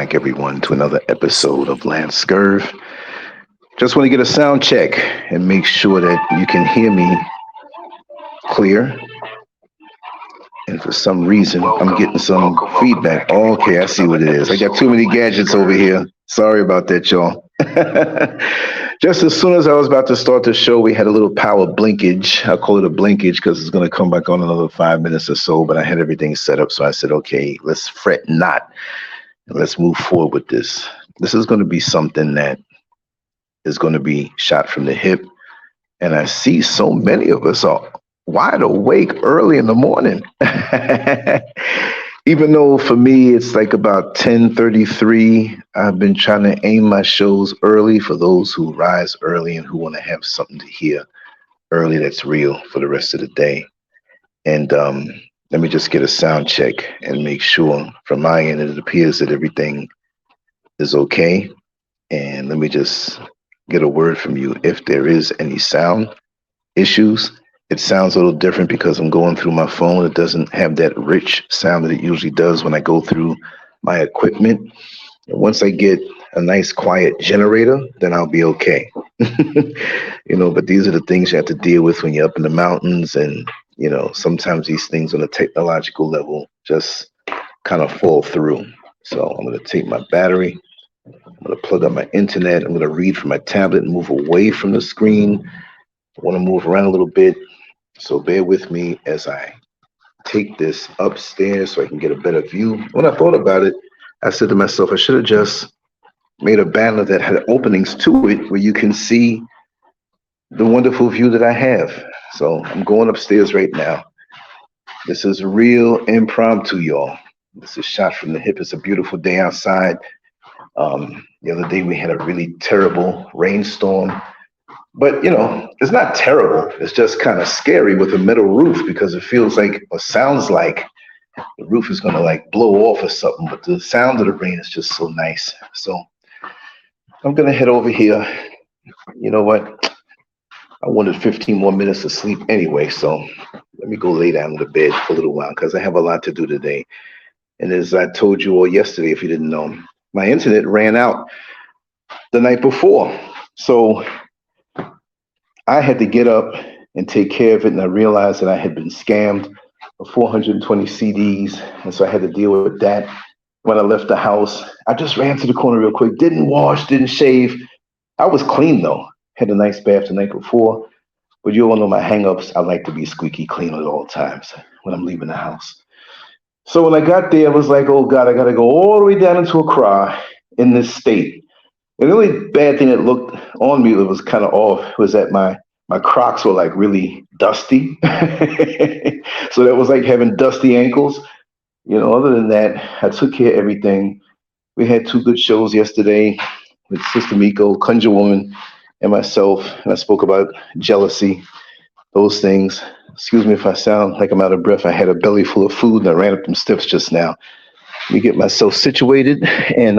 back, everyone, to another episode of LANCESCURV. Just want to get a sound check and make sure that you can hear me clear. And for some reason, I'm getting some feedback. Okay, I see what it is. I got too many gadgets over here. Sorry about that, y'all. Just as soon as I was about to start the show, we had a little power blinkage. I call it a blinkage because it's going to come back on another 5 minutes or so, but I had everything set up. So I said, okay, let's fret not. And let's move forward with this. This is going to be something that is going to be shot from the hip. And I see so many of us are wide awake early in the morning. Even though for me, it's like about 10:33, I've been trying to aim my shows early for those who rise early and who want to have something to hear early that's real for the rest of the day. And let me just get a sound check and make sure from my end it appears that everything is okay. And let me just get a word from you. If there is any sound issues, it sounds a little different because I'm going through my phone. It doesn't have that rich sound that it usually does when I go through my equipment. And once I get a nice quiet generator, then I'll be okay. But these are the things you have to deal with when you're up in the mountains. And, sometimes these things on a technological level just kind of fall through. So I'm going to take my battery. I'm going to plug up my internet. I'm going to read from my tablet and move away from the screen. I want to move around a little bit. So bear with me as I take this upstairs so I can get a better view. When I thought about it, I said to myself, I should have just made a banner that had openings to it where you can see the wonderful view that I have. So I'm going upstairs right now. This is real impromptu, y'all. This is shot from the hip. It's a beautiful day outside. The other day we had a really terrible rainstorm. But, it's not terrible. It's just kind of scary with a metal roof because it feels like or sounds like the roof is going to like blow off or something. But the sound of the rain is just so nice. So I'm going to head over here. You know what? I wanted 15 more minutes of sleep anyway. So let me go lay down in the bed for a little while because I have a lot to do today. And as I told you all yesterday, if you didn't know, my internet ran out the night before. So I had to get up and take care of it, and I realized that I had been scammed for 420 CDs, and so I had to deal with that. When I left the house, I just ran to the corner real quick, didn't wash, didn't shave. I was clean, though. Had a nice bath the night before, but you all know my hang-ups. I like to be squeaky clean at all times when I'm leaving the house. So when I got there, I was like, oh, God, I got to go all the way down into Accra in this state. And the only bad thing that looked on me that was kind of off was that my Crocs were like really dusty. So that was like having dusty ankles. Other than that, I took care of everything. We had 2 good shows yesterday with Sister Miko, Conjure Woman, and myself. And I spoke about jealousy, those things. Excuse me if I sound like I'm out of breath. I had a belly full of food and I ran up them steps just now. Let me get myself situated and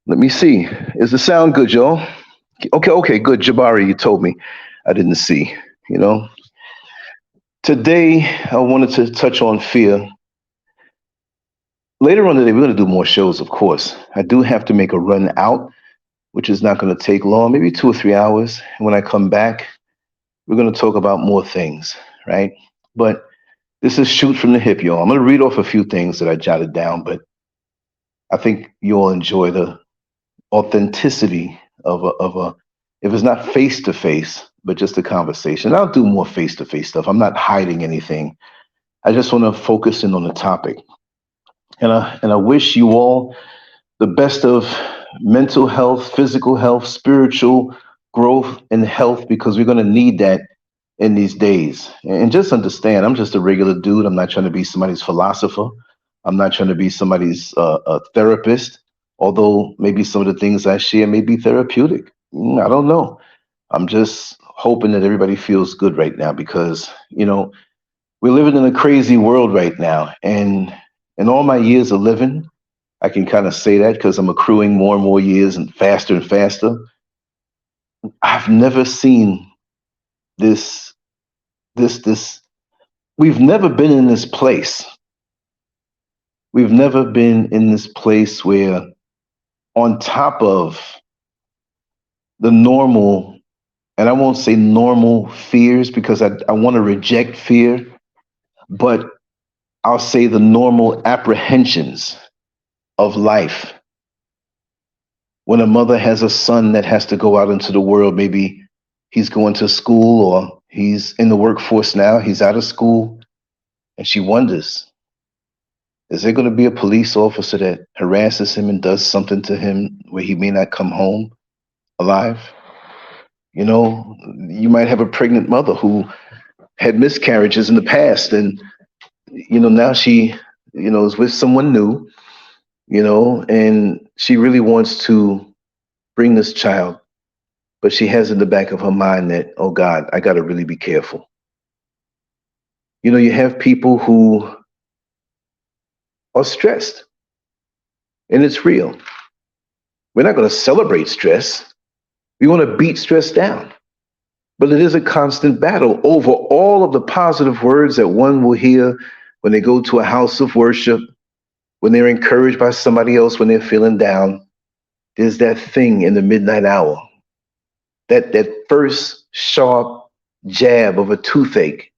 let me see. Is the sound good, y'all? Okay, good. Jabari, you told me. I didn't see, Today, I wanted to touch on fear. Later on today, we're going to do more shows, of course. I do have to make a run out, which is not going to take long, maybe 2 or 3 hours. And when I come back, we're going to talk about more things, right? But this is shoot from the hip, y'all. I'm going to read off a few things that I jotted down, but I think you'll enjoy the authenticity of a if it's not face to face, but just a conversation. I'll do more face to face stuff. I'm not hiding anything. I just want to focus in on the topic. And I wish you all the best of mental health, physical health, spiritual growth and health, because we're going to need that in these days. And just understand, I'm just a regular dude. I'm not trying to be somebody's philosopher. I'm not trying to be somebody's a therapist. Although maybe some of the things I share may be therapeutic. I don't know. I'm just hoping that everybody feels good right now because, we're living in a crazy world right now. And in all my years of living, I can kind of say that because I'm accruing more and more years and faster. I've never seen this. We've never been in this place We've never been in this place where, on top of the normal, and I won't say normal fears because I want to reject fear, but I'll say the normal apprehensions of life. When a mother has a son that has to go out into the world, maybe he's going to school or he's in the workforce now, he's out of school, and she wonders, is there going to be a police officer that harasses him and does something to him where he may not come home alive? You know, you might have a pregnant mother who had miscarriages in the past, and now she is with someone new, and she really wants to bring this child, but she has in the back of her mind that, oh God, I got to really be careful. You have people who are stressed, and it's real. We're not going to celebrate stress. We want to beat stress down. But it is a constant battle over all of the positive words that one will hear when they go to a house of worship, when they're encouraged by somebody else, when they're feeling down. There's that thing in the midnight hour, that first sharp jab of a toothache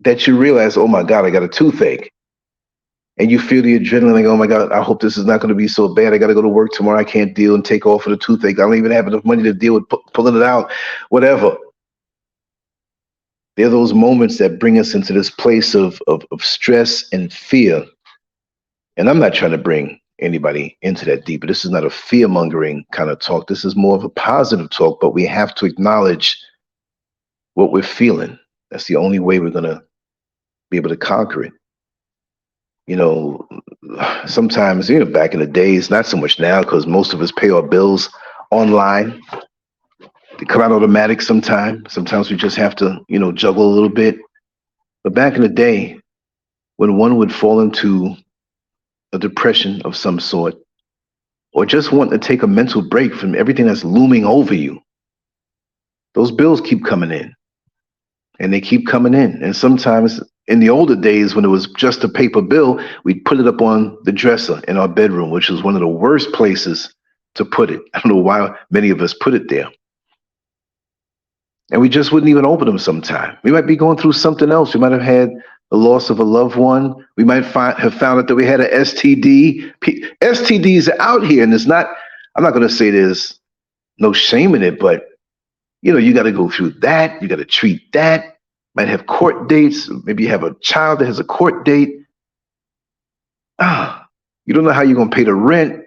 that you realize, oh my God, I got a toothache. And you feel the adrenaline, like, oh my God, I hope this is not going to be so bad. I got to go to work tomorrow. I can't deal and take off for the toothache. I don't even have enough money to deal with pulling it out, whatever. There are those moments that bring us into this place of stress and fear. And I'm not trying to bring anybody into that deep, but this is not a fear-mongering kind of talk. This is more of a positive talk, but we have to acknowledge what we're feeling. That's the only way we're going to be able to conquer it. Sometimes, back in the days, not so much now because most of us pay our bills online. They come out automatic sometimes. Sometimes we just have to, juggle a little bit. But back in the day, when one would fall into a depression of some sort, or just want to take a mental break from everything that's looming over you, those bills keep coming in. And they keep coming in. And sometimes in the older days, when it was just a paper bill, we'd put it up on the dresser in our bedroom, which was one of the worst places to put it. I don't know why many of us put it there. And we just wouldn't even open them sometime. We might be going through something else. We might have had the loss of a loved one. We might have found out that we had an STD. STDs are out here, and it's not, I'm not going to say there's no shame in it, but you got to go through that. You got to treat that. Might have court dates. Maybe you have a child that has a court date. You don't know how you're going to pay the rent.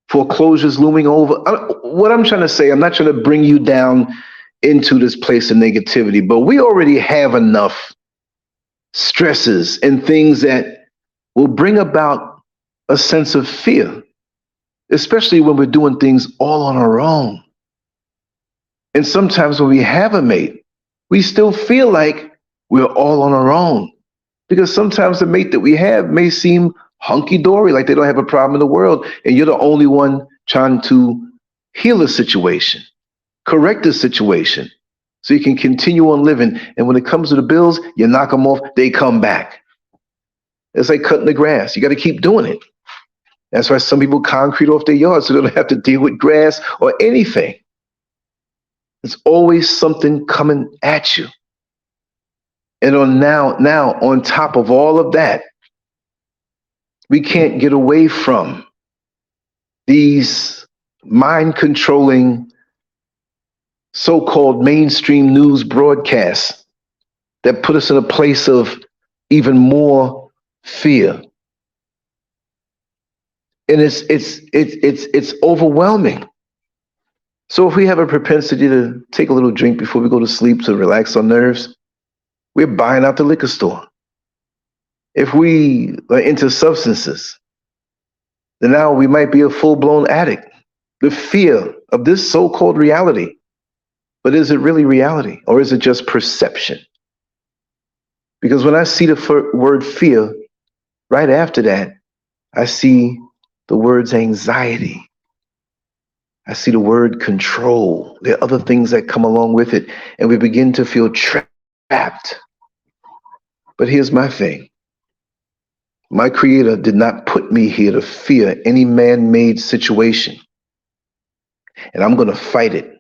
Foreclosures looming over. What I'm trying to say, I'm not trying to bring you down into this place of negativity, but we already have enough stresses and things that will bring about a sense of fear, especially when we're doing things all on our own. And sometimes when we have a mate, we still feel like we're all on our own, because sometimes the mate that we have may seem hunky-dory, like they don't have a problem in the world, and you're the only one trying to heal a situation, correct a situation, so you can continue on living. And when it comes to the bills, you knock them off, they come back. It's like cutting the grass. You got to keep doing it. That's why some people concrete off their yards so they don't have to deal with grass or anything. There's always something coming at you. And now on top of all of that, we can't get away from these mind-controlling so-called mainstream news broadcasts that put us in a place of even more fear. And it's overwhelming. So if we have a propensity to take a little drink before we go to sleep to relax our nerves, we're buying out the liquor store. If we are into substances, then now we might be a full-blown addict. The fear of this so-called reality. But is it really reality, or is it just perception? Because when I see the word fear, right after that, I see the words anxiety. I see the word control. There are other things that come along with it, and we begin to feel trapped. But here's my thing. My Creator did not put me here to fear any man-made situation, and I'm going to fight it.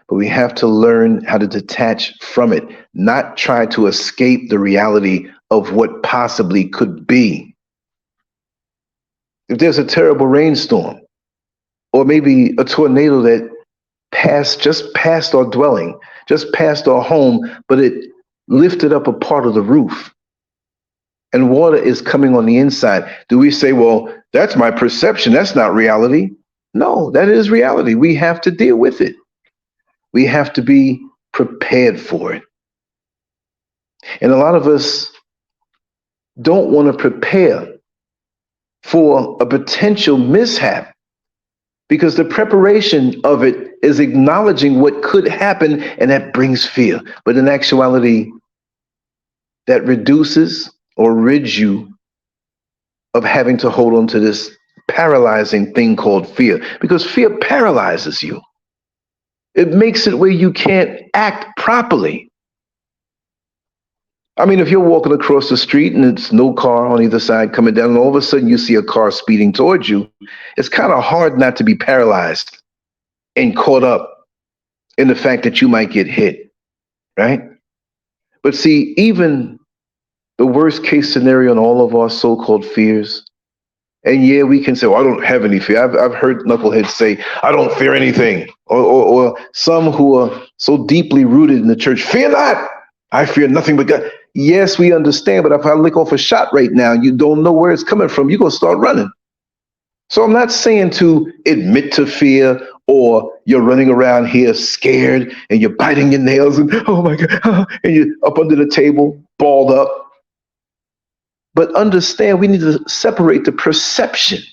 But we have to learn how to detach from it, not try to escape the reality of what possibly could be. If there's a terrible rainstorm, or maybe a tornado that just past our dwelling, just past our home, but it lifted up a part of the roof, and water is coming on the inside, do we say, well, that's my perception, that's not reality? No, that is reality. We have to deal with it. We have to be prepared for it. And a lot of us don't want to prepare for a potential mishap, because the preparation of it is acknowledging what could happen, and that brings fear. But in actuality, that reduces or rids you of having to hold on to this paralyzing thing called fear, because fear paralyzes you. It makes it where you can't act properly. I mean, if you're walking across the street and it's no car on either side coming down, and all of a sudden you see a car speeding towards you, it's kind of hard not to be paralyzed and caught up in the fact that you might get hit, right? But see, even the worst case scenario in all of our so-called fears, and yeah, we can say, well, I don't have any fear. I've heard knuckleheads say, I don't fear anything. Or some who are so deeply rooted in the church, fear not, I fear nothing but God. Yes, we understand, but if I lick off a shot right now, you don't know where it's coming from, you're going to start running. So I'm not saying to admit to fear, or you're running around here scared and you're biting your nails and, oh my God, and you're up under the table, balled up. But understand, we need to separate the perception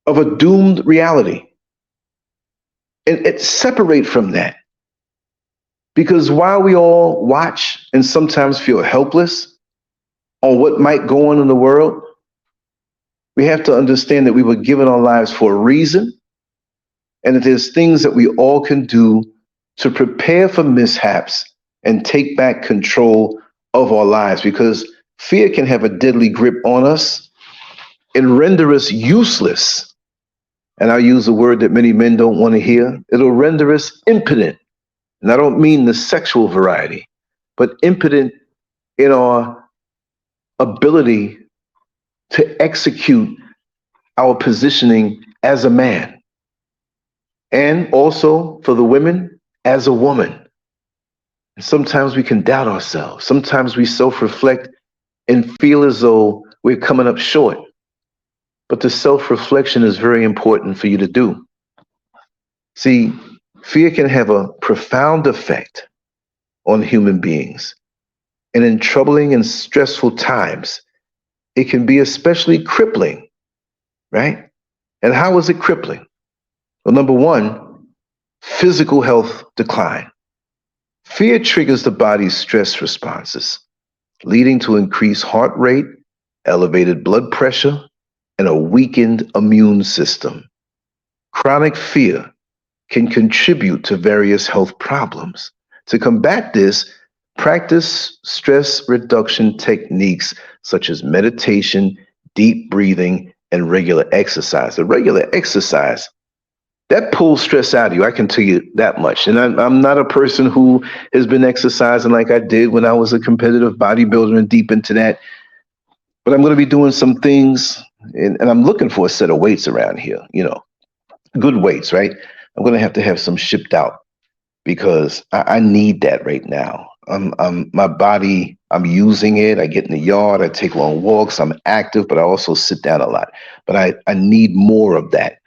of a doomed reality and separate from that. Because while we all watch and sometimes feel helpless on what might go on in the world, we have to understand that we were given our lives for a reason, and that there's things that we all can do to prepare for mishaps and take back control of our lives, because fear can have a deadly grip on us and render us useless. And I'll use a word that many men don't want to hear. It'll render us impotent. And I don't mean the sexual variety, but impotent in our ability to execute our positioning as a man. And also for the women, as a woman. And sometimes we can doubt ourselves. Sometimes we self-reflect and feel as though we're coming up short. But the self-reflection is very important for you to do. See, fear can have a profound effect on human beings. And in troubling and stressful times, it can be especially crippling, right? And how is it crippling? Well, number one, physical health decline. Fear triggers the body's stress responses, leading to increased heart rate, elevated blood pressure, and a weakened immune system. Chronic fear can contribute to various health problems. To combat this, practice stress reduction techniques such as meditation, deep breathing, and regular exercise. The regular exercise, that pulls stress out of you, I can tell you that much. And I'm not a person who has been exercising like I did when I was a competitive bodybuilder and deep into that. But I'm going to be doing some things, and I'm looking for a set of weights around here, good weights, right? I'm going to have some shipped out, because I need that right now. My body, I'm using it. I get in the yard, I take long walks, I'm active, but I also sit down a lot. But I need more of that.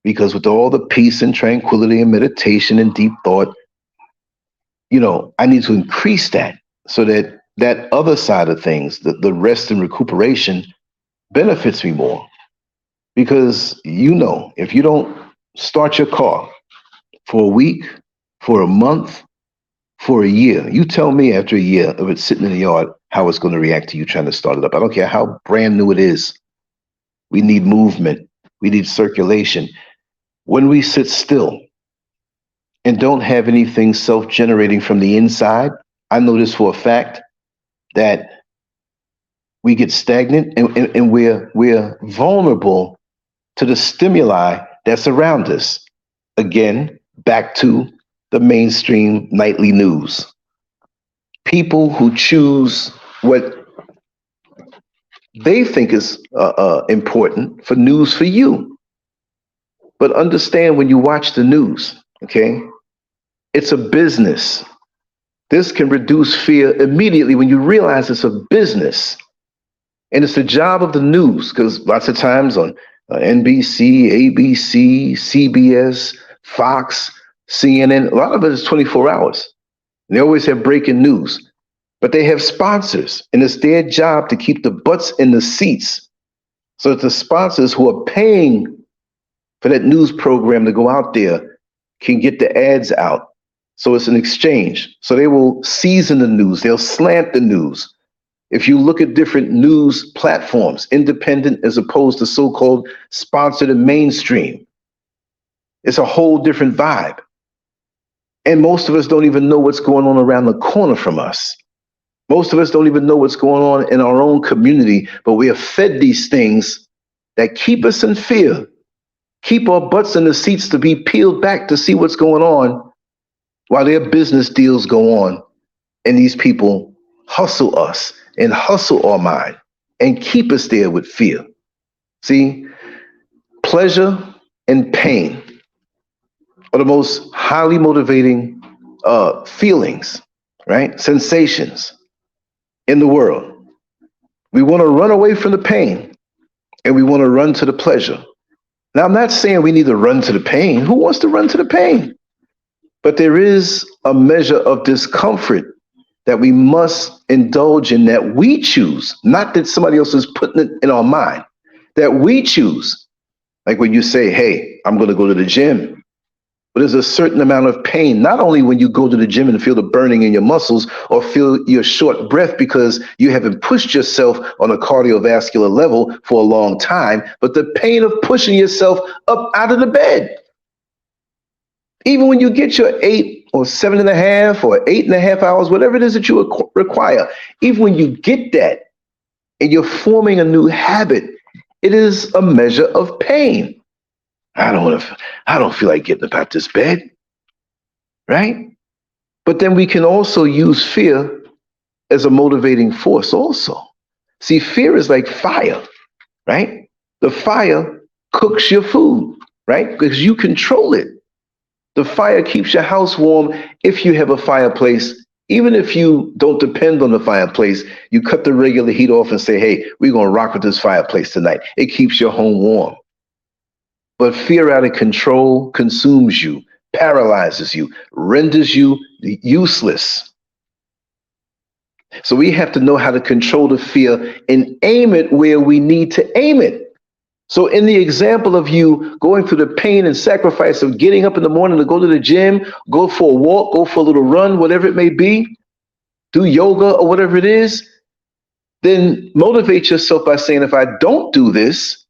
Because with all the peace and tranquility and meditation and deep thought, I need to increase that, so that that other side of things, the rest and recuperation, benefits me more. Because if you don't start your car for a week, for a month, for a year, you tell me after a year of it sitting in the yard how it's going to react to you trying to start it up. I don't care how brand new it is. We need movement. We need circulation. When we sit still and don't have anything self-generating from the inside, I know this for a fact, that We get stagnant, and we're vulnerable to the stimuli that surround us. Again, back to the mainstream nightly news. People who choose what they think is important for news for you. But understand when you watch the news, okay, it's a business. This can reduce fear immediately when you realize it's a business. And it's the job of the news, because lots of times on NBC, ABC, CBS, Fox, CNN, a lot of it is 24 hours. They always have breaking news, but they have sponsors, and it's their job to keep the butts in the seats so that the sponsors who are paying for that news program to go out there can get the ads out. So it's an exchange. So they will season the news, they'll slant the news. If you look at different news platforms, independent as opposed to so-called sponsored and mainstream, it's a whole different vibe. And most of us don't even know what's going on around the corner from us. Most of us don't even know what's going on in our own community, but we are fed these things that keep us in fear, keep our butts in the seats to be peeled back to see what's going on while their business deals go on. And these people hustle us and hustle our mind and keep us there with fear. See, pleasure and pain are the most highly motivating feelings, right? Sensations in the world. We want to run away from the pain and we want to run to the pleasure. Now, I'm not saying we need to run to the pain. Who wants to run to the pain? But there is a measure of discomfort that we must indulge in, that we choose, not that somebody else is putting it in our mind, that we choose. Like when you say, hey, I'm going to go to the gym. But there's a certain amount of pain, not only when you go to the gym and feel the burning in your muscles or feel your short breath because you haven't pushed yourself on a cardiovascular level for a long time, but the pain of pushing yourself up out of the bed. Even when you get your 8 or 7.5 or 8.5 hours, whatever it is that you require, even when you get that and you're forming a new habit, it is a measure of pain. I don't feel like getting up out this bed, right? But then we can also use fear as a motivating force also. See, fear is like fire, right? The fire cooks your food, right? Because you control it. The fire keeps your house warm if you have a fireplace. Even if you don't depend on the fireplace, you cut the regular heat off and say, hey, we're going to rock with this fireplace tonight. It keeps your home warm. But fear out of control consumes you, paralyzes you, renders you useless. So we have to know how to control the fear and aim it where we need to aim it. So in the example of you going through the pain and sacrifice of getting up in the morning to go to the gym, go for a walk, go for a little run, whatever it may be, do yoga or whatever it is, then motivate yourself by saying, if I don't do this,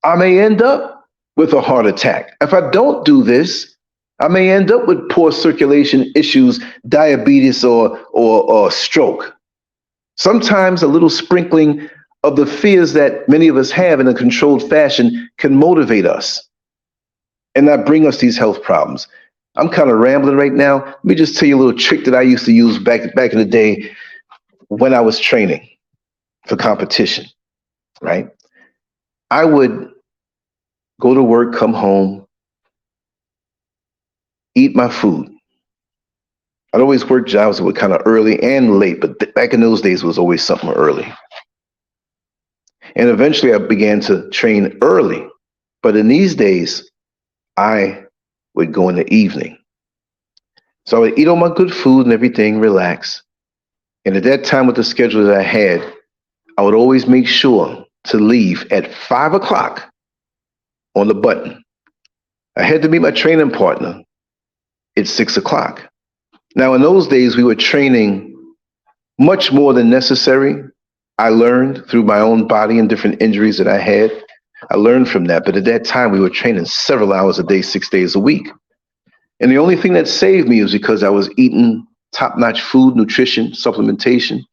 I may end up with a heart attack. If I don't do this, I may end up with poor circulation issues, diabetes or stroke. Sometimes a little sprinkling of the fears that many of us have in a controlled fashion can motivate us and not bring us these health problems. I'm kind of rambling right now. Let me just tell you a little trick that I used to use back in the day when I was training for competition, right? I would go to work, come home, eat my food. I'd always work jobs that were kind of early and late, but back in those days, it was always something early. And eventually I began to train early. But in these days, I would go in the evening. So I would eat all my good food and everything, relax. And at that time with the schedule that I had, I would always make sure to leave at 5 o'clock on the button. I had to meet my training partner at 6 o'clock. Now, in those days, we were training much more than necessary. I learned through my own body and different injuries that I had. I learned from that. But at that time, we were training several hours a day, 6 days a week. And the only thing that saved me was because I was eating top-notch food, nutrition, supplementation.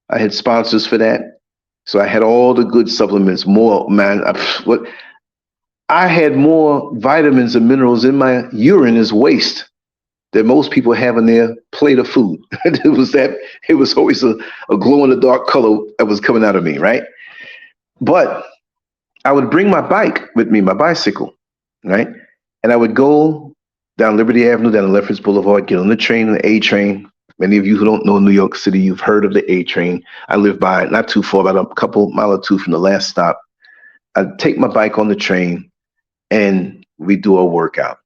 I had sponsors for that. So I had all the good supplements, more, man. I had more vitamins and minerals in my urine as waste that most people have in their plate of food. It was always a glow in the dark color that was coming out of me, right? But I would bring my bike with me, my bicycle, right? And I would go down Liberty Avenue, down Lefferts Boulevard, get on the train, the A train. Many of you who don't know New York City, you've heard of the A train. I live by it, not too far, about a couple mile or two from the last stop. I'd take my bike on the train and we do a workout.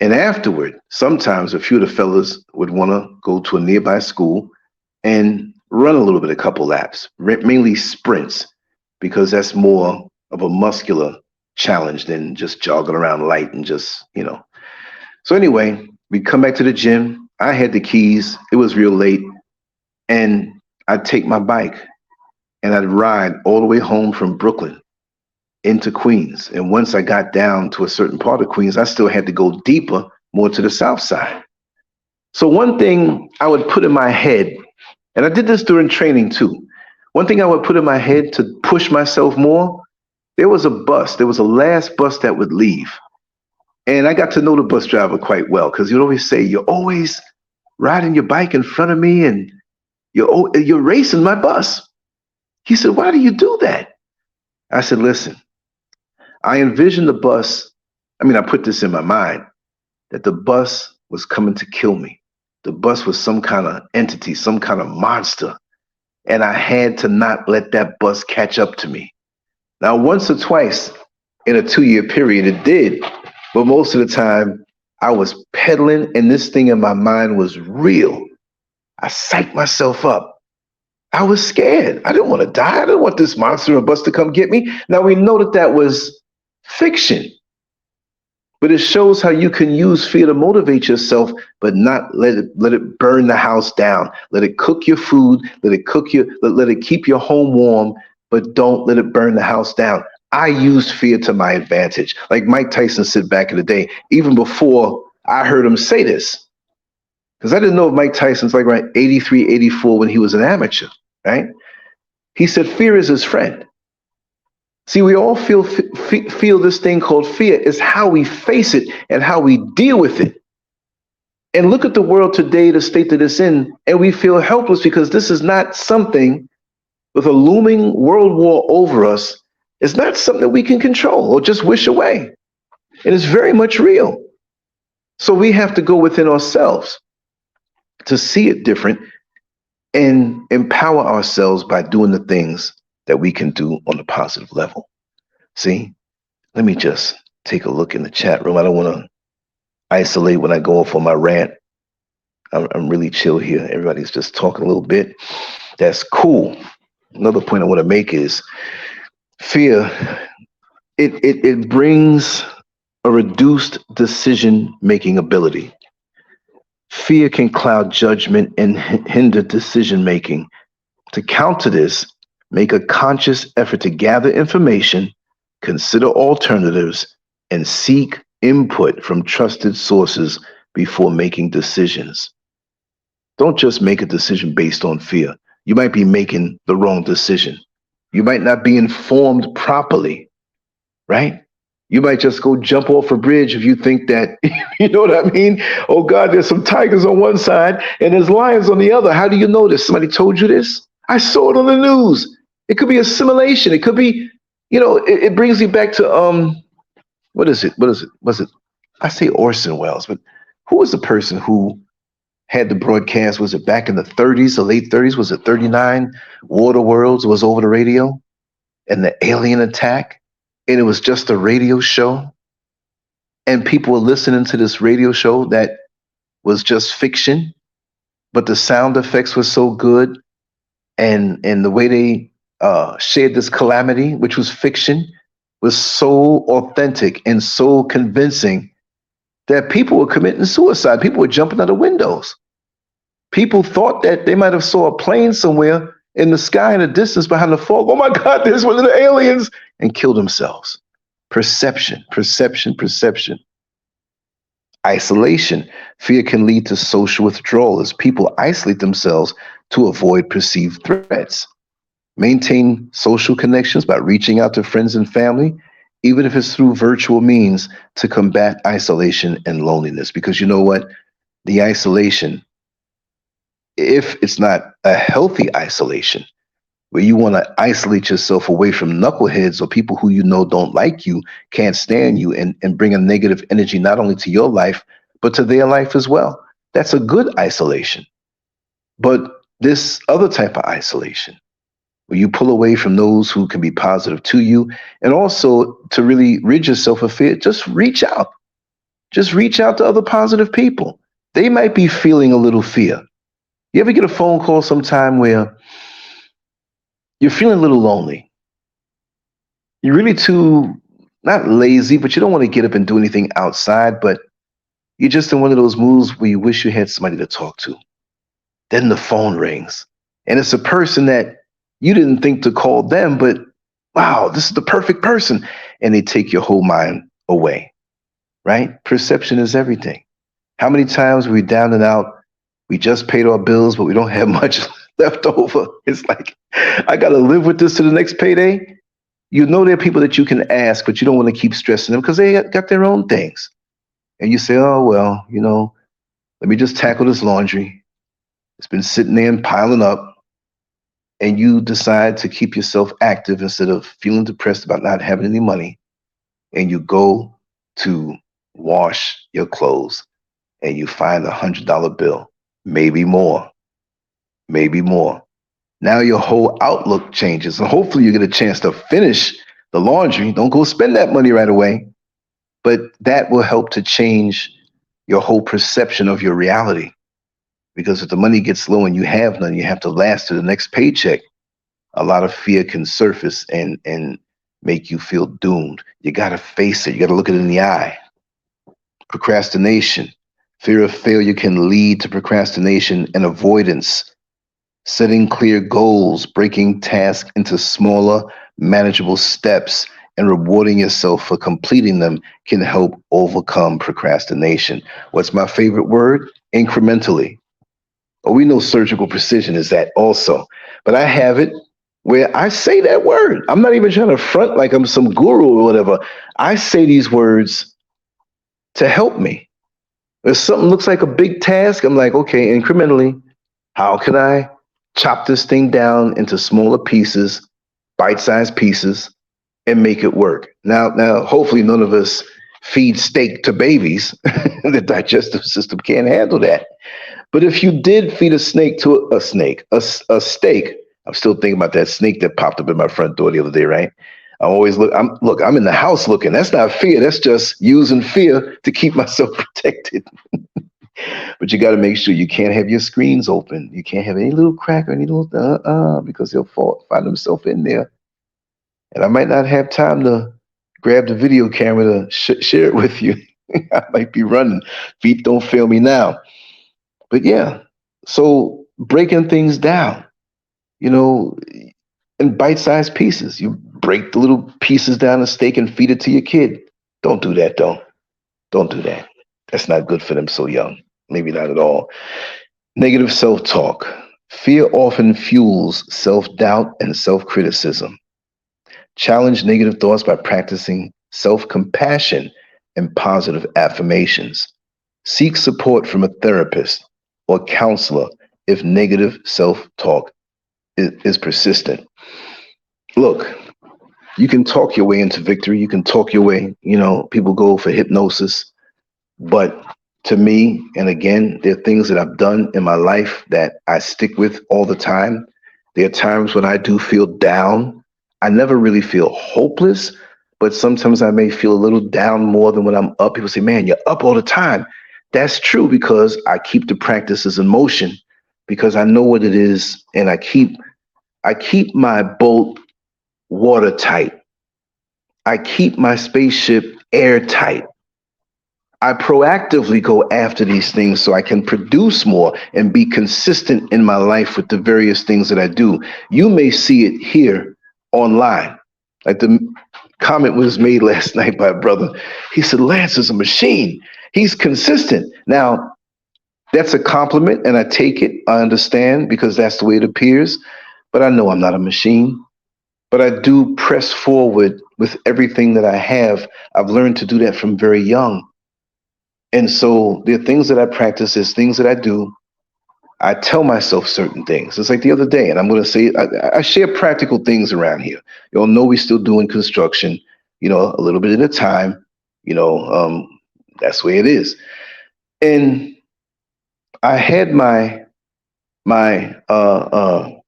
And afterward, sometimes a few of the fellas would want to go to a nearby school and run a little bit, a couple laps, mainly sprints, because that's more of a muscular challenge than just jogging around light and just, you know. So anyway, we come back to the gym. I had the keys. It was real late. And I'd take my bike and I'd ride all the way home from Brooklyn into Queens. And once I got down to a certain part of Queens, I still had to go deeper, more to the south side. So one thing I would put in my head, and I did this during training too, one thing I would put in my head to push myself more, there was a last bus that would leave. And I got to know the bus driver quite well, because he'd always say, "You're always riding your bike in front of me and you're racing my bus." He said, "Why do you do that?" I said, "Listen, I envisioned the bus, I put this in my mind, that the bus was coming to kill me. The bus was some kind of entity, some kind of monster. And I had to not let that bus catch up to me." Now, once or twice in a 2-year period, it did. But most of the time, I was pedaling and this thing in my mind was real. I psyched myself up. I was scared. I didn't want to die. I didn't want this monster or bus to come get me. Now, we know that that was fiction. But it shows how you can use fear to motivate yourself, but not let it burn the house down. Let it cook your food, let it keep your home warm, but don't let it burn the house down. I used fear to my advantage. Like Mike Tyson said back in the day, even before I heard him say this. Because I didn't know if Mike Tyson's like around 83, 84 when he was an amateur, right? He said fear is his friend. See, we all feel this thing called fear. Is how we face it and how we deal with it. And look at the world today, the state that it's in, and we feel helpless because this is not something with a looming world war over us. It's not something that we can control or just wish away. And it's very much real. So we have to go within ourselves to see it different and empower ourselves by doing the things that we can do on a positive level. See, let me just take a look in the chat room. I don't want to isolate when I go off on my rant. I'm really chill here. Everybody's just talking a little bit. That's cool. Another point I want to make is fear, it brings a reduced decision-making ability. Fear can cloud judgment and hinder decision-making. To counter this, make a conscious effort to gather information, consider alternatives, and seek input from trusted sources before making decisions. Don't just make a decision based on fear. You might be making the wrong decision. You might not be informed properly, right? You might just go jump off a bridge if you think that, you know what I mean? Oh God, there's some tigers on one side and there's lions on the other. How do you know this? Somebody told you this? I saw it on the news. It could be a simulation. It could be, it brings me back to, what is it? Was it, I say Orson Welles, but who was the person who had the broadcast? Was it back in the 30s, the late 30s? Was it 39? Water Worlds was over the radio and the alien attack. And it was just a radio show. And people were listening to this radio show that was just fiction, but the sound effects were so good. And the way they shared this calamity, which was fiction, was so authentic and so convincing that people were committing suicide. People were jumping out of windows. People thought that they might have saw a plane somewhere in the sky in the distance behind the fog. Oh my God, there's one of the aliens, and killed themselves. Perception, perception, perception. Isolation. Fear can lead to social withdrawal as people isolate themselves to avoid perceived threats. Maintain social connections by reaching out to friends and family, even if it's through virtual means, to combat isolation and loneliness. Because you know what? The isolation, if it's not a healthy isolation, where you want to isolate yourself away from knuckleheads or people who you know don't like you, can't stand you, and bring a negative energy not only to your life, but to their life as well. That's a good isolation. But this other type of isolation, where you pull away from those who can be positive to you, and also to really rid yourself of fear, just reach out. Just reach out to other positive people. They might be feeling a little fear. You ever get a phone call sometime where you're feeling a little lonely? You're really too, not lazy, but you don't want to get up and do anything outside, but you're just in one of those moods where you wish you had somebody to talk to. Then the phone rings, and it's a person that you didn't think to call them, but wow, this is the perfect person. And they take your whole mind away, right? Perception is everything. How many times we're down and out, we just paid our bills, but we don't have much left over. It's like, I got to live with this to the next payday. You know, there are people that you can ask, but you don't want to keep stressing them because they got their own things. And you say, oh, well, you know, let me just tackle this laundry. It's been sitting there and piling up. And you decide to keep yourself active instead of feeling depressed about not having any money. And you go to wash your clothes and you find $100 bill, maybe more, maybe more. Now your whole outlook changes. And hopefully you get a chance to finish the laundry. Don't go spend that money right away. But that will help to change your whole perception of your reality. Because if the money gets low and you have none, you have to last to the next paycheck. A lot of fear can surface and make you feel doomed. You got to face it. You got to look it in the eye. Procrastination. Fear of failure can lead to procrastination and avoidance. Setting clear goals, breaking tasks into smaller, manageable steps, and rewarding yourself for completing them can help overcome procrastination. What's my favorite word? Incrementally. Oh, we know surgical precision is that also. But I have it where I say that word. I'm not even trying to front like I'm some guru or whatever. I say these words to help me. If something looks like a big task, I'm like, okay, incrementally, how can I chop this thing down into smaller pieces, bite-sized pieces, and make it work? Now, hopefully none of us feed steak to babies. The digestive system can't handle that. But if you did feed a steak, I'm still thinking about that snake that popped up in my front door the other day, right? I'm in the house looking. That's not fear. That's just using fear to keep myself protected. But you got to make sure you can't have your screens open. You can't have any little crack or any little because they'll find themselves in there. And I might not have time to grab the video camera to share it with you. I might be running. Feet don't fail me now. But yeah, so breaking things down, you know, in bite-sized pieces. You break the little pieces down of steak and feed it to your kid. Don't do that, though. Don't do that. That's not good for them so young. Maybe not at all. Negative self-talk. Fear often fuels self-doubt and self-criticism. Challenge negative thoughts by practicing self-compassion and positive affirmations. Seek support from a therapist or counselor if negative self-talk is persistent. Look, you can talk your way into victory. You can talk your way, people go for hypnosis. But to me, and again, there are things that I've done in my life that I stick with all the time. There are times when I do feel down. I never really feel hopeless, but sometimes I may feel a little down more than when I'm up. People say, man, you're up all the time. That's true because I keep the practices in motion because I know what it is, and I keep my boat watertight. I keep my spaceship airtight. I proactively go after these things so I can produce more and be consistent in my life with the various things that I do. You may see it here online. Like the comment was made last night by a brother. He said, Lance is a machine. He's consistent. Now, that's a compliment, and I take it. I understand because that's the way it appears. but I know I'm not a machine. But I do press forward with everything that I have. I've learned to do that from very young. And so there are things that I practice, there's things that I do. I tell myself certain things. It's like the other day, and I'm going to say, I share practical things around here. You all know we're still doing construction, a little bit at a time. That's the way it is. And I had my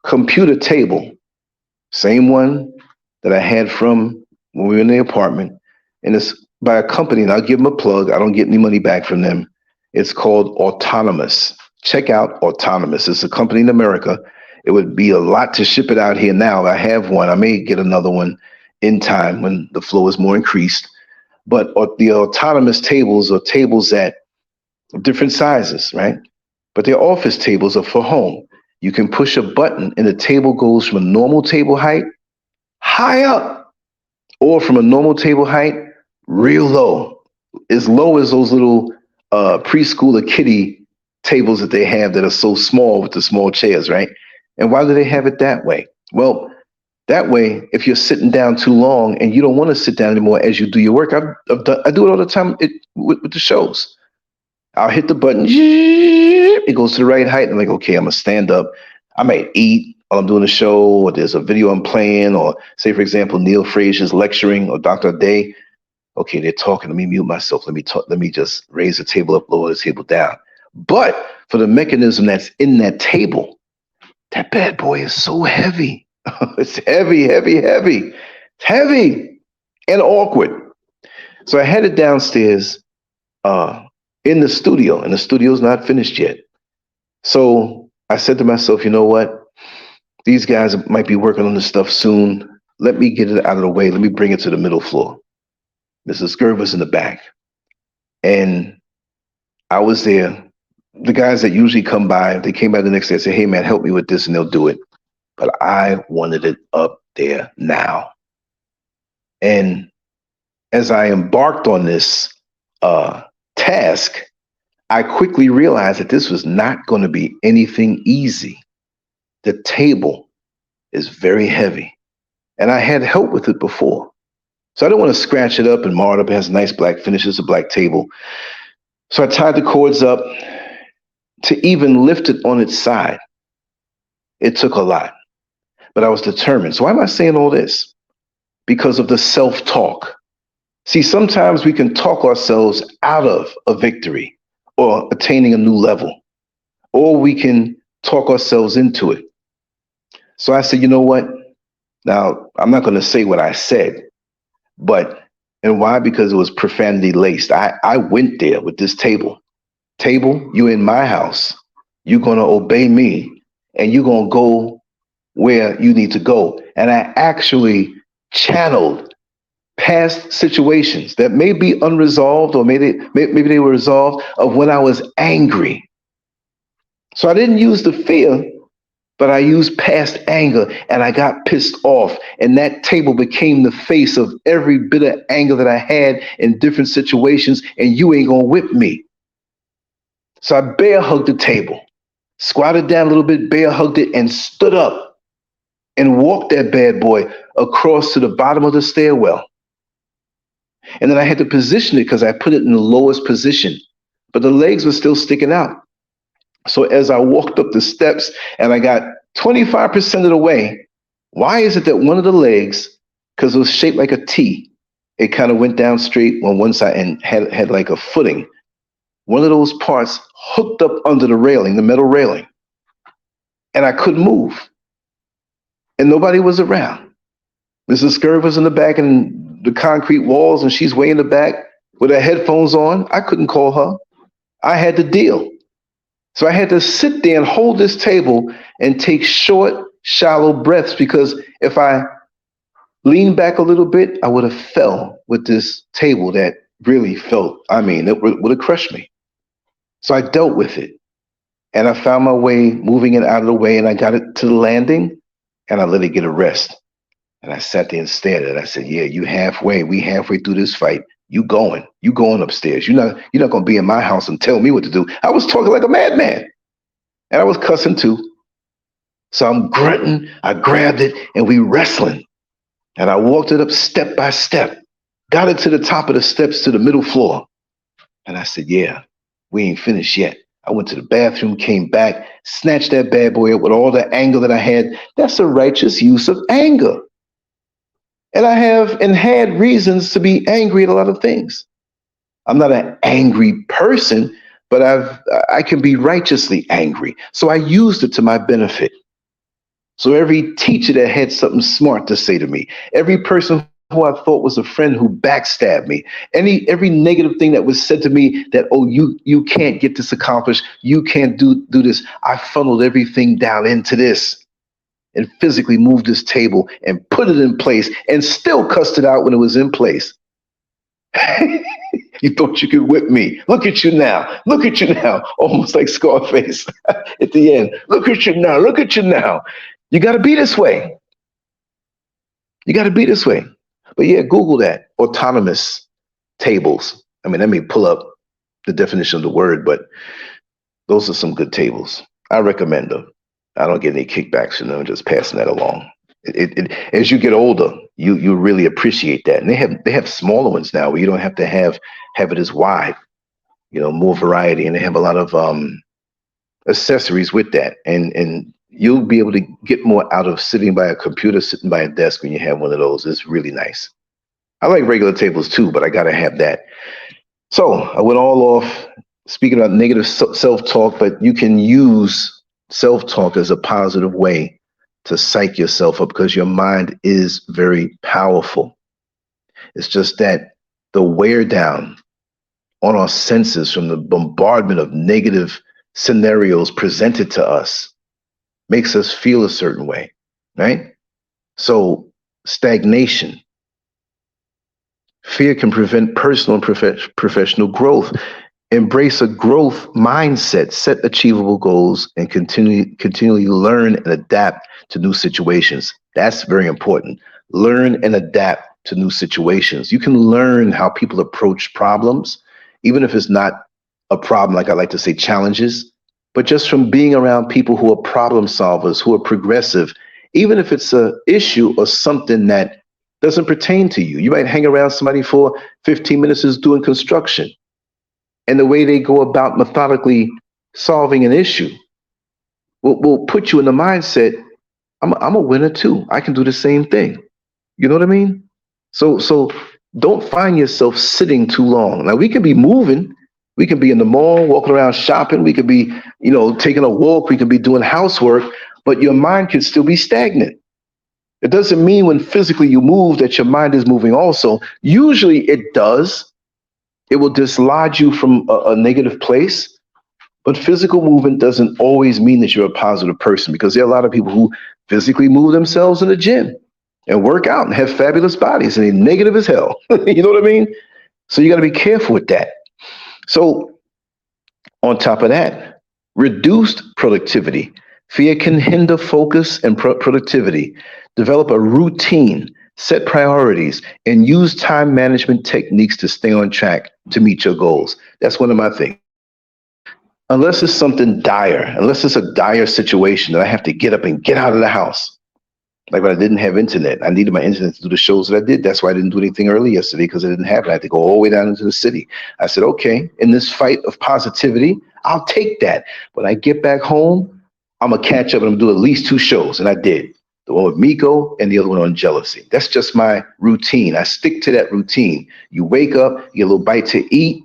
computer table, same one that I had from when we were in the apartment, and it's by a company, and I'll give them a plug. I don't get any money back from them. It's called Autonomous. Check out Autonomous. It's a company in America. It would be a lot to ship it out here now. I have one. I may get another one in time when the flow is more increased. But the Autonomous tables are tables that different sizes, right? But their office tables are for home. You can push a button and the table goes from a normal table height high up, or from a normal table height real low, as low as those little preschooler kiddie tables that they have that are so small with the small chairs, right? And why do they have it that way? Well, that way, if you're sitting down too long and you don't want to sit down anymore as you do your work, I do it all the time with the shows. I'll hit the button, it goes to the right height. I'm like, okay, I'm gonna stand up. I might eat while I'm doing a show, or there's a video I'm playing, or say, for example, Neil Frazier's lecturing, or Dr. Day. Okay, they're talking. Let me mute myself. Let me talk. Let me just raise the table up, lower the table down. But for the mechanism that's in that table, that bad boy is so heavy. It's heavy, heavy, heavy. It's heavy and awkward. So I headed downstairs in the studio, and the studio's not finished yet. So I said to myself, you know what? These guys might be working on this stuff soon. Let me get it out of the way. Let me bring it to the middle floor. Mrs. SCURV was in the back, and I was there. The guys that usually come by, they came by the next day and said, hey man, help me with this, and they'll do it. But I wanted it up there now. And as I embarked on this task, I quickly realized that this was not going to be anything easy. The table is very heavy, and I had help with it before. So I don't want to scratch it up and mar it up. It has a nice black finish. It's a black table. So I tied the cords up. To even lift it on its side, it took a lot, but I was determined. So why am I saying all this? Because of the self-talk. See, sometimes we can talk ourselves out of a victory or attaining a new level, or we can talk ourselves into it. So I said, you know what? Now, I'm not going to say what I said, and why? Because it was profanity laced. I went there with this table. Table, you in my house. You're going to obey me, and you're going to go where you need to go. And I actually channeled past situations that may be unresolved, or maybe they were resolved, of when I was angry. So I didn't use the fear, but I used past anger, and I got pissed off. And that table became the face of every bit of anger that I had in different situations, and you ain't going to whip me. So I bear hugged the table, squatted down a little bit, bear hugged it, and stood up and walked that bad boy across to the bottom of the stairwell. And then I had to position it because I put it in the lowest position, but the legs were still sticking out. So as I walked up the steps and I got 25% of the way, why is it that one of the legs, because it was shaped like a T, it kind of went down straight on one side and had like a footing. One of those parts hooked up under the railing, the metal railing, and I couldn't move. And nobody was around. Mrs. SCURV was in the back and the concrete walls, and she's way in the back with her headphones on. I couldn't call her. I had to deal. So I had to sit there and hold this table and take short, shallow breaths, because if I leaned back a little bit, I would have fell with this table that really felt, it would have crushed me. So I dealt with it, and I found my way moving it out of the way, and I got it to the landing, and I let it get a rest. And I sat there and stared at it. I said, yeah, we halfway through this fight. You going upstairs. You're not going to be in my house and tell me what to do. I was talking like a madman, and I was cussing too. So I'm grunting, I grabbed it, and we wrestling. And I walked it up step by step, got it to the top of the steps to the middle floor. And I said, yeah, we ain't finished yet. I went to the bathroom, came back, snatched that bad boy up with all the anger that I had. That's a righteous use of anger. And I have and had reasons to be angry at a lot of things. I'm not an angry person, but I can be righteously angry. So I used it to my benefit. So every teacher that had something smart to say to me, every person who I thought was a friend who backstabbed me, every negative thing that was said to me that, oh, you can't get this accomplished, you can't do this, I funneled everything down into this and physically moved this table and put it in place and still cussed it out when it was in place. You thought you could whip me. Look at you now. Look at you now. Almost like Scarface at the end. Look at you now. Look at you now. You got to be this way. You got to be this way. But yeah, Google that. Autonomous tables. I mean, let me pull up the definition of the word, but those are some good tables. I recommend them. I don't get any kickbacks from them, just passing that along. As you get older, you really appreciate that. And they have smaller ones now where you don't have to have it as wide, more variety. And they have a lot of accessories with that. And you'll be able to get more out of sitting by a computer, sitting by a desk when you have one of those. It's really nice. I like regular tables too, but I got to have that. So I went all off speaking about negative self-talk, but you can use self-talk as a positive way to psych yourself up because your mind is very powerful. It's just that the wear down on our senses from the bombardment of negative scenarios presented to us makes us feel a certain way, right? So stagnation. Fear can prevent personal and professional growth. Embrace a growth mindset, set achievable goals, and continually learn and adapt to new situations. That's very important. Learn and adapt to new situations. You can learn how people approach problems, even if it's not a problem, like I like to say, challenges, but just from being around people who are problem solvers, who are progressive, even if it's an issue or something that doesn't pertain to you. You might hang around somebody for 15 minutes who's doing construction. And the way they go about methodically solving an issue will put you in the mindset, I'm a winner too. I can do the same thing. You know what I mean? So don't find yourself sitting too long. Now, we can be moving. We can be in the mall, walking around shopping. We could be, taking a walk. We could be doing housework, but your mind can still be stagnant. It doesn't mean when physically you move that your mind is moving also. Usually it does. It will dislodge you from a negative place. But physical movement doesn't always mean that you're a positive person, because there are a lot of people who physically move themselves in the gym and work out and have fabulous bodies and they're negative as hell. You know what I mean? So you got to be careful with that. So on top of that, reduced productivity. Fear can hinder focus and productivity. Develop a routine, set priorities, and use time management techniques to stay on track to meet your goals. That's one of my things. Unless it's something dire, unless it's a dire situation that I have to get up and get out of the house. Like when I didn't have internet, I needed my internet to do the shows that I did. That's why I didn't do anything early yesterday, because I didn't have it. I had to go all the way down into the city. I said, okay, in this fight of positivity, I'll take that. When I get back home, I'm going to catch up and I'm going to do at least 2 shows. And I did. The one with Miko and the other one on jealousy. That's just my routine. I stick to that routine. You wake up, you get a little bite to eat,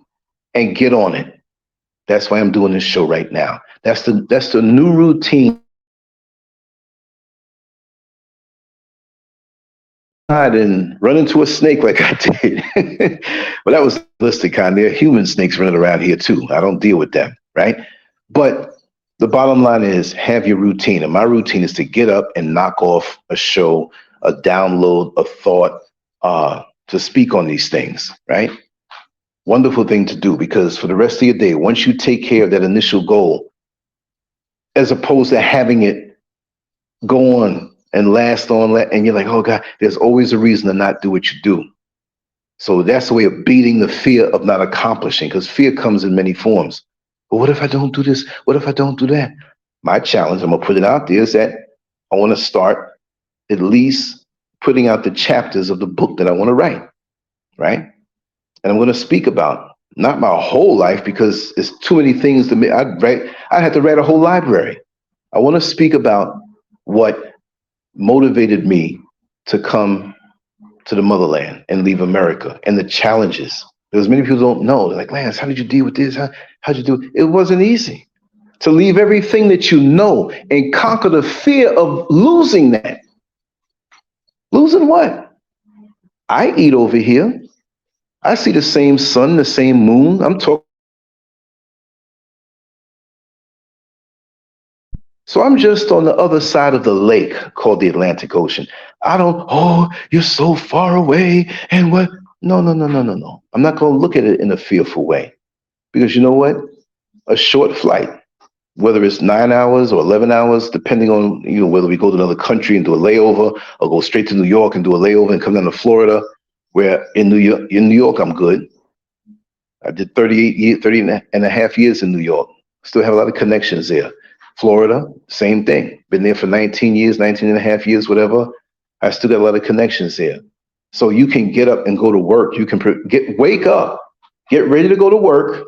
and get on it. That's why I'm doing this show right now. That's the new routine. I didn't run into a snake like I did. But that was the realistic kind. There are human snakes running around here too. I don't deal with them, right? But the bottom line is have your routine. And my routine is to get up and knock off a show, a download, a thought, to speak on these things, right? Wonderful thing to do, because for the rest of your day, once you take care of that initial goal, as opposed to having it go on and last on, and you're like, oh God, there's always a reason to not do what you do. So that's the way of beating the fear of not accomplishing, because fear comes in many forms. But what if I don't do this? What if I don't do that? My challenge, I'm gonna put it out there, is that I want to start at least putting out the chapters of the book that I want to write, right? And I'm going to speak about not my whole life because it's too many things to me. I'd have to write a whole library. I want to speak about what motivated me to come to the motherland and leave America and the challenges. Because many people don't know. They're like, Lance, how did you deal with this? How'd you do it? It wasn't easy to leave everything that you know and conquer the fear of losing that. Losing what? I eat over here. I see the same sun, the same moon. I'm talking. So I'm just on the other side of the lake called the Atlantic Ocean. I don't, oh, you're so far away. And what? No, no, no, no, no, no. I'm not going to look at it in a fearful way because you know what? A short flight, whether it's 9 hours or 11 hours, depending on whether we go to another country and do a layover or go straight to New York and do a layover and come down to Florida, where in New York, I'm good. I did 30 and a half years in New York. Still have a lot of connections there. Florida, same thing. Been there for 19 years, 19 and a half years, whatever. I still got a lot of connections there. So you can get up and go to work. You can wake up, get ready to go to work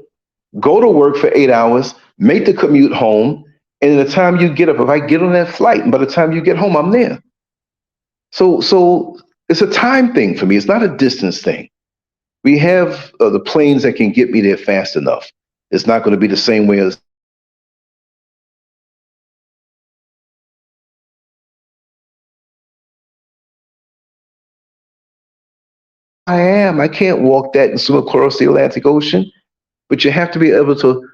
for 8 hours, make the commute home. And by the time you get up, if I get on that flight, and by the time you get home, I'm there. So it's a time thing for me. It's not a distance thing. We have the planes that can get me there fast enough. It's not going to be the same way as I am. I can't walk that and swim across the Atlantic Ocean, but you have to be able to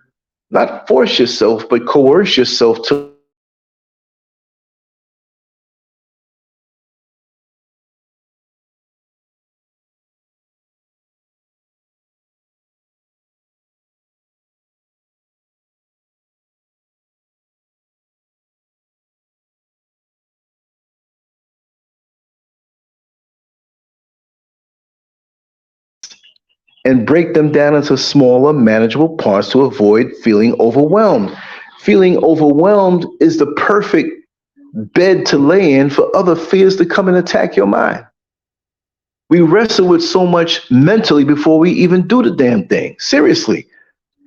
not force yourself, but coerce yourself to. And break them down into smaller, manageable parts to avoid feeling overwhelmed. Feeling overwhelmed is the perfect bed to lay in for other fears to come and attack your mind. We wrestle with so much mentally before we even do the damn thing. Seriously.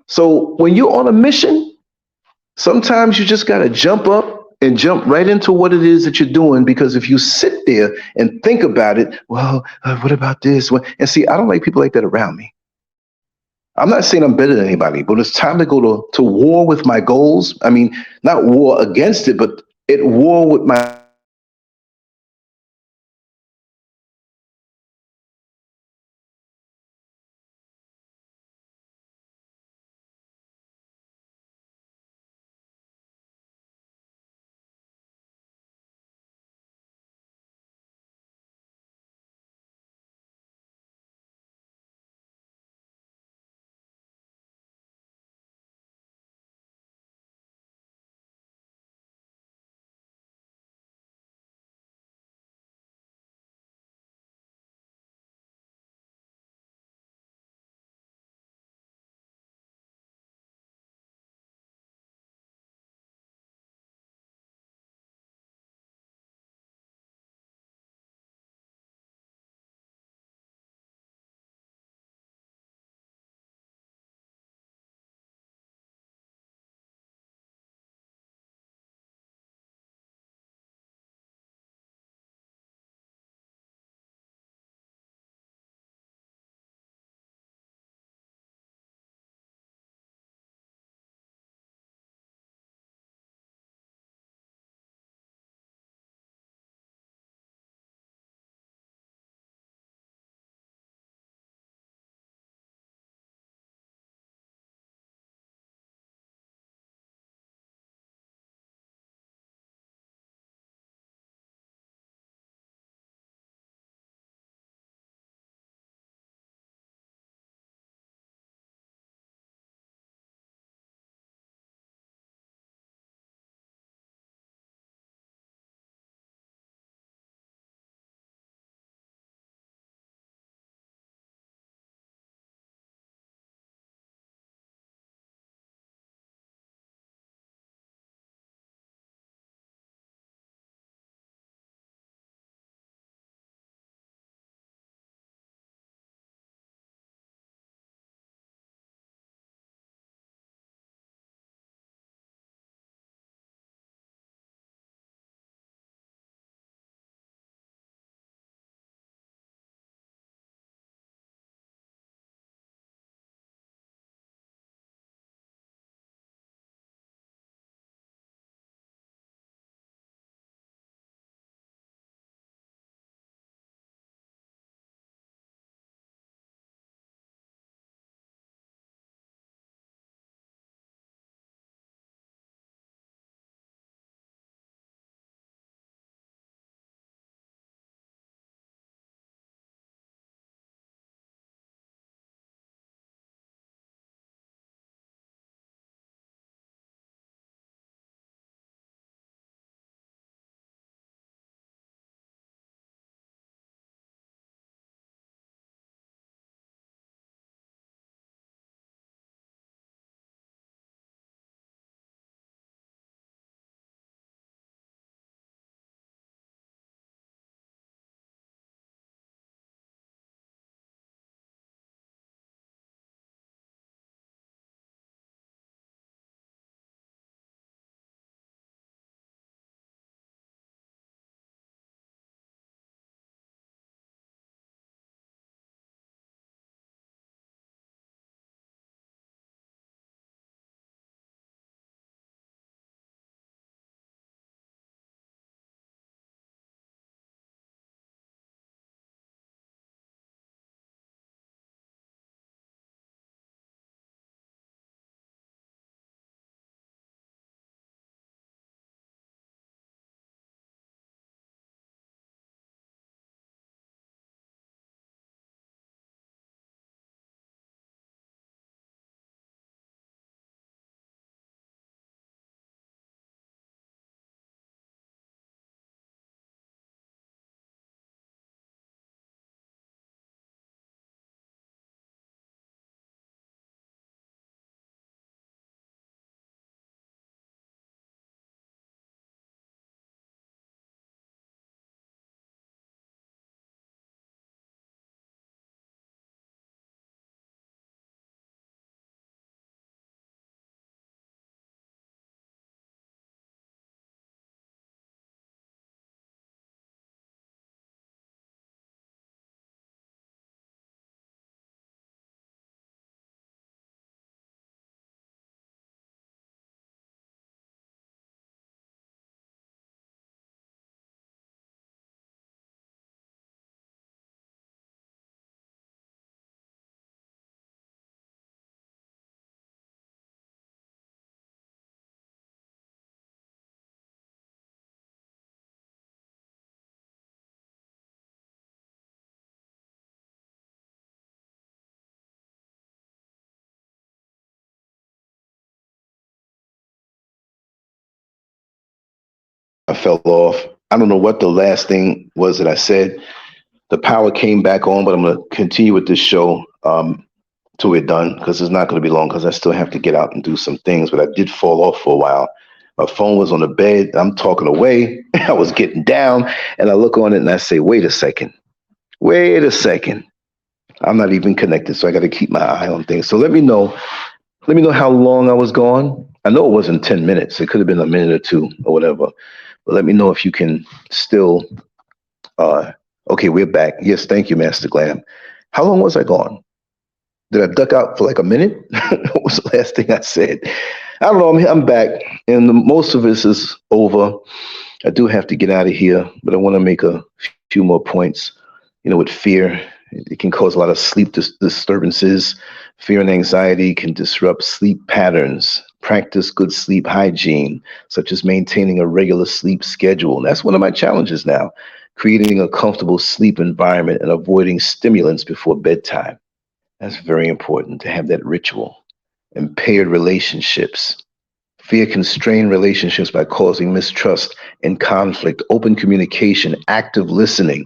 So when you're on a mission, sometimes you just got to jump up and jump right into what it is that you're doing. Because if you sit there and think about it, well, what about this? And see, I don't like people like that around me. I'm not saying I'm better than anybody, but it's time to go to war with my goals. I mean, not war against it, but at war with my I fell off. I don't know what the last thing was that I said. The power came back on, but I'm going to continue with this show till we're done because it's not going to be long because I still have to get out and do some things. But I did fall off for a while. My phone was on the bed. I'm talking away. I was getting down, and I look on it and I say, "Wait a second. Wait a second. I'm not even connected, so I got to keep my eye on things." So let me know. Let me know how long I was gone. I know it wasn't 10 minutes. It could have been a minute or two or whatever. But let me know if you can still. Uh, okay, we're back. Yes, thank you, Master Glam. How long was I gone? Did I duck out for like a minute? What was the last thing I said? I don't know. I'm back, and most of this is over. I do have to get out of here, but I want to make a few more points. With fear, it can cause a lot of sleep disturbances. Fear and anxiety can disrupt sleep patterns. Practice good sleep hygiene, such as maintaining a regular sleep schedule. And that's one of my challenges now, creating a comfortable sleep environment and avoiding stimulants before bedtime. That's very important to have that ritual. Impaired relationships. Fear can strain relationships by causing mistrust and conflict. Open communication, active listening,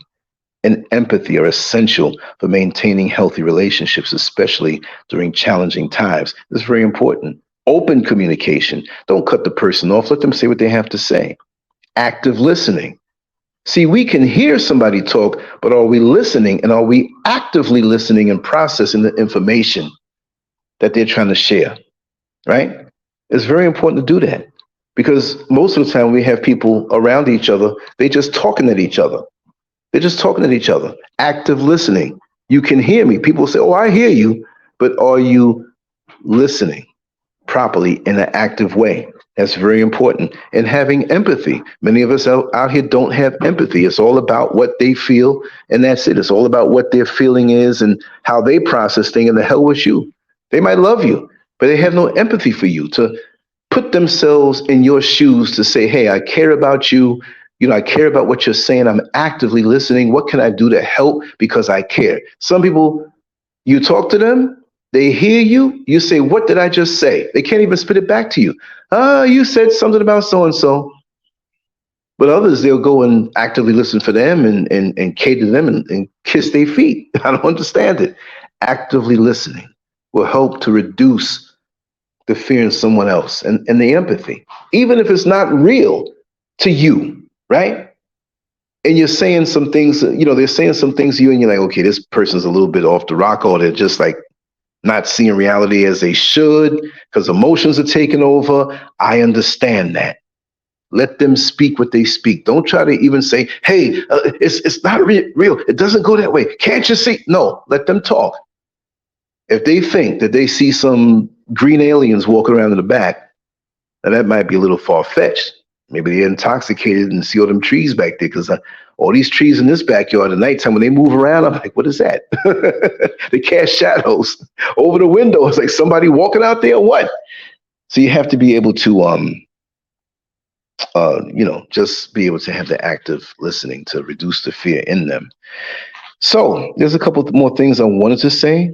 and empathy are essential for maintaining healthy relationships, especially during challenging times. This is very important. Open communication. Don't cut the person off. Let them say what they have to say. Active listening. See, we can hear somebody talk, but are we listening, and are we actively listening and processing the information that they're trying to share, right? It's very important to do that because most of the time we have people around each other, they just talking at each other. They're just talking at each other. Active listening. You can hear me. People say, "Oh, I hear you," but are you listening properly in an active way? That's very important. And having empathy. Many of us out here don't have empathy. It's all about what they feel, and that's it. It's all about what their feeling is and how they process things, and the hell with you. They might love you, but they have no empathy for you to put themselves in your shoes to say, "Hey, I care about you. I care about what you're saying. I'm actively listening. What can I do to help because I care?" Some people, you talk to them, they hear you, you say, "What did I just say?" They can't even spit it back to you. You said something about so and so. But others, they'll go and actively listen for them and cater to them and kiss their feet. I don't understand it. Actively listening will help to reduce the fear in someone else and the empathy, even if it's not real to you, right? And you're saying some things, they're saying some things to you, and you're like, okay, this person's a little bit off the rocker, or they're just like not seeing reality as they should because emotions are taking over. I understand that. Let them speak what they speak. Don't try to even say, "Hey, it's not real. It doesn't go that way. Can't you see?" No, let them talk. If they think that they see some green aliens walking around in the back, now that might be a little far fetched. Maybe they're intoxicated and see all them trees back there because all these trees in this backyard at nighttime, when they move around, I'm like, what is that? They cast shadows over the window. It's like somebody walking out there or what? So you have to be able to, just be able to have the active listening to reduce the fear in them. So there's a couple more things I wanted to say,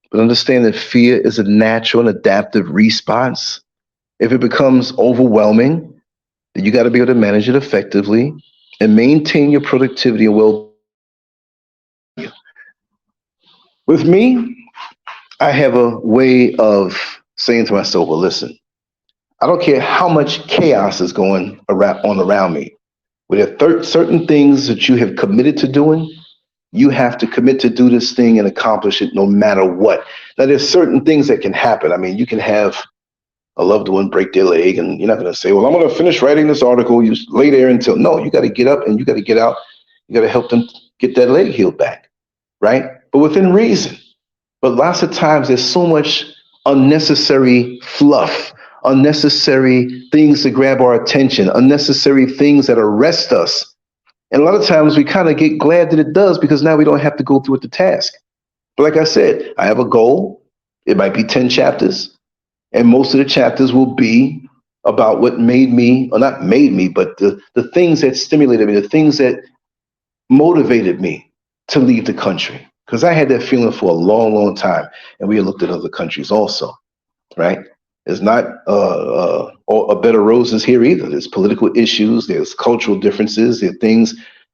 but understand that fear is a natural and adaptive response. If it becomes overwhelming, then you got to be able to manage it effectively and maintain your productivity and well. With me, I have a way of saying to myself, well, listen, I don't care how much chaos is going around me. With certain things that you have committed to doing, you have to commit to do this thing and accomplish it no matter what. Now, there's certain things that can happen. I mean, you can have a loved one break their leg, and you're not going to say, well, I'm going to finish writing this article. You lay there until, no, you got to get up and you got to get out. You got to help them get that leg healed back, right? But within reason. But lots of times there's so much unnecessary fluff, unnecessary things to grab our attention, unnecessary things that arrest us. And a lot of times we kind of get glad that it does because now we don't have to go through with the task. But like I said, I have a goal. It might be 10 chapters. And most of the chapters will be about what made me, or not made me, but the things that stimulated me, the things that motivated me to leave the country. Because I had that feeling for a long, long time. And we looked at other countries also, right? It's not a bed of roses here either. There's political issues, there's cultural differences, there are things,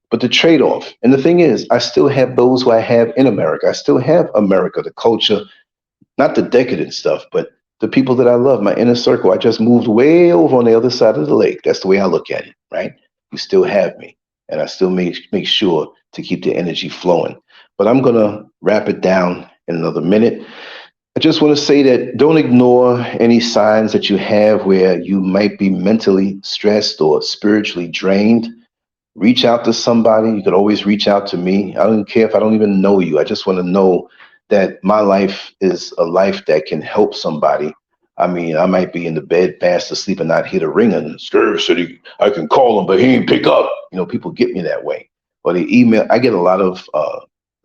but the trade-off. And the thing is, I still have those who I have in America. I still have America, the culture, not the decadent stuff, but the people that I love, my inner circle. I just moved way over on the other side of the lake. That's the way I look at it, right? You still have me, and I still make sure to keep the energy flowing. But I'm gonna wrap it down in another minute. I just want to say that don't ignore any signs that you have where you might be mentally stressed or spiritually drained. Reach out to somebody. You could always reach out to me. I don't care if I don't even know you. I just want to know that my life is a life that can help somebody. I mean, I might be in the bed fast asleep and not hear the ring, and SCURV said I can call him, but he ain't pick up. You know, people get me that way. Or the email, I get a lot of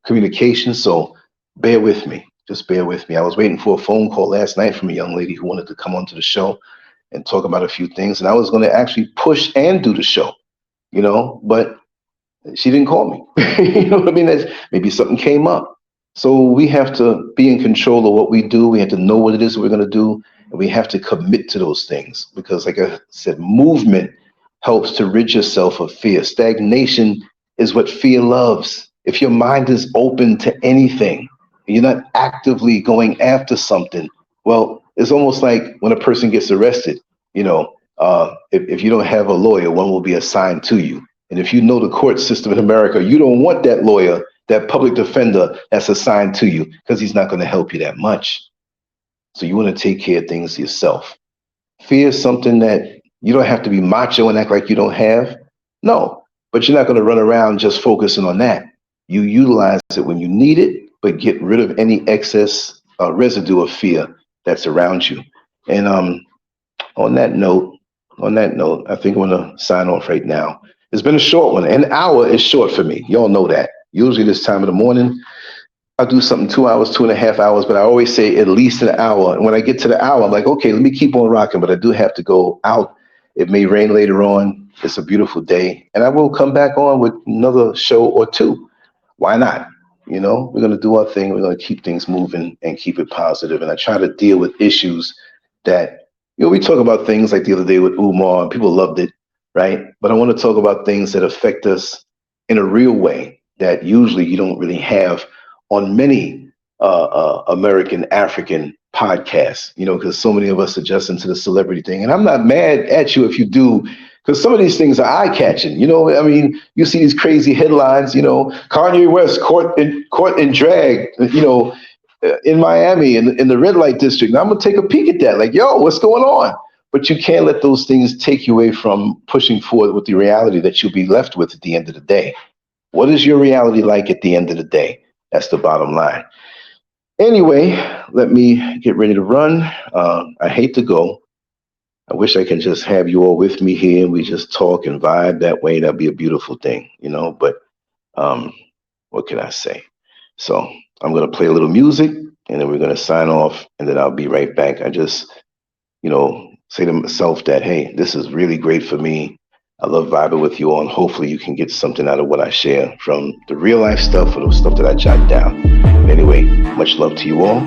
communication, so bear with me. Just bear with me. I was waiting for a phone call last night from a young lady who wanted to come onto the show and talk about a few things, and I was going to actually push and do the show, you know, but she didn't call me. You know what I mean? Maybe something came up. So we have to be in control of what we do. We have to know what it is we're going to do, and we have to commit to those things because, like I said, movement helps to rid yourself of fear. Stagnation is what fear loves. If your mind is open to anything, you're not actively going after something. Well, it's almost like when a person gets arrested, you know, if you don't have a lawyer, one will be assigned to you. And if you know the court system in America, you don't want that lawyer, that public defender that's assigned to you because he's not going to help you that much. So you want to take care of things yourself. Fear is something that you don't have to be macho and act like you don't have. No, but you're not going to run around just focusing on that. You utilize it when you need it, but get rid of any excess residue of fear that's around you. And on that note, I think I'm gonna sign off right now. It's been a short one. An hour is short for me. Y'all know that. Usually this time of the morning, I'll do something 2 hours, 2.5 hours, but I always say at least an hour. And when I get to the hour, I'm like, okay, let me keep on rocking, but I do have to go out. It may rain later on. It's a beautiful day. And I will come back on with another show or two. Why not? You know, we're going to do our thing. We're going to keep things moving and keep it positive. And I try to deal with issues that, you know, we talk about things like the other day with Umar, and people loved it, right? But I want to talk about things that affect us in a real way that usually you don't really have on many American African podcasts, you know, because so many of us are just into the celebrity thing. And I'm not mad at you if you do, because some of these things are eye-catching. You know, I mean, you see these crazy headlines, you know, Kanye West caught in drag, you know, in Miami in the red light district. And I'm going to take a peek at that. Like, yo, what's going on? But you can't let those things take you away from pushing forward with the reality that you'll be left with at the end of the day. What is your reality like at the end of the day? That's the bottom line. Anyway, let me get ready to run. I hate to go. I wish I could just have you all with me here and we just talk and vibe that way. That'd be a beautiful thing, you know, but what can I say? So I'm going to play a little music and then we're going to sign off and then I'll be right back. I just, you know, say to myself that, hey, this is really great for me. I love vibing with you all, and hopefully you can get something out of what I share from the real life stuff or the stuff that I jot down. Anyway, much love to you all.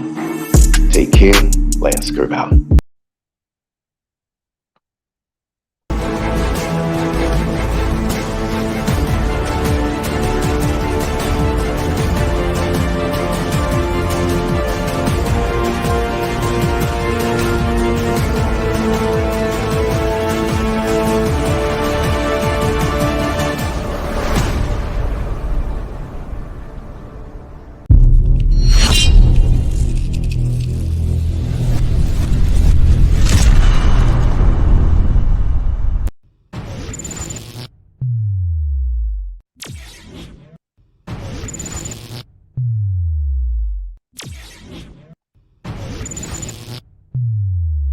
Take care. LANCESCURV out.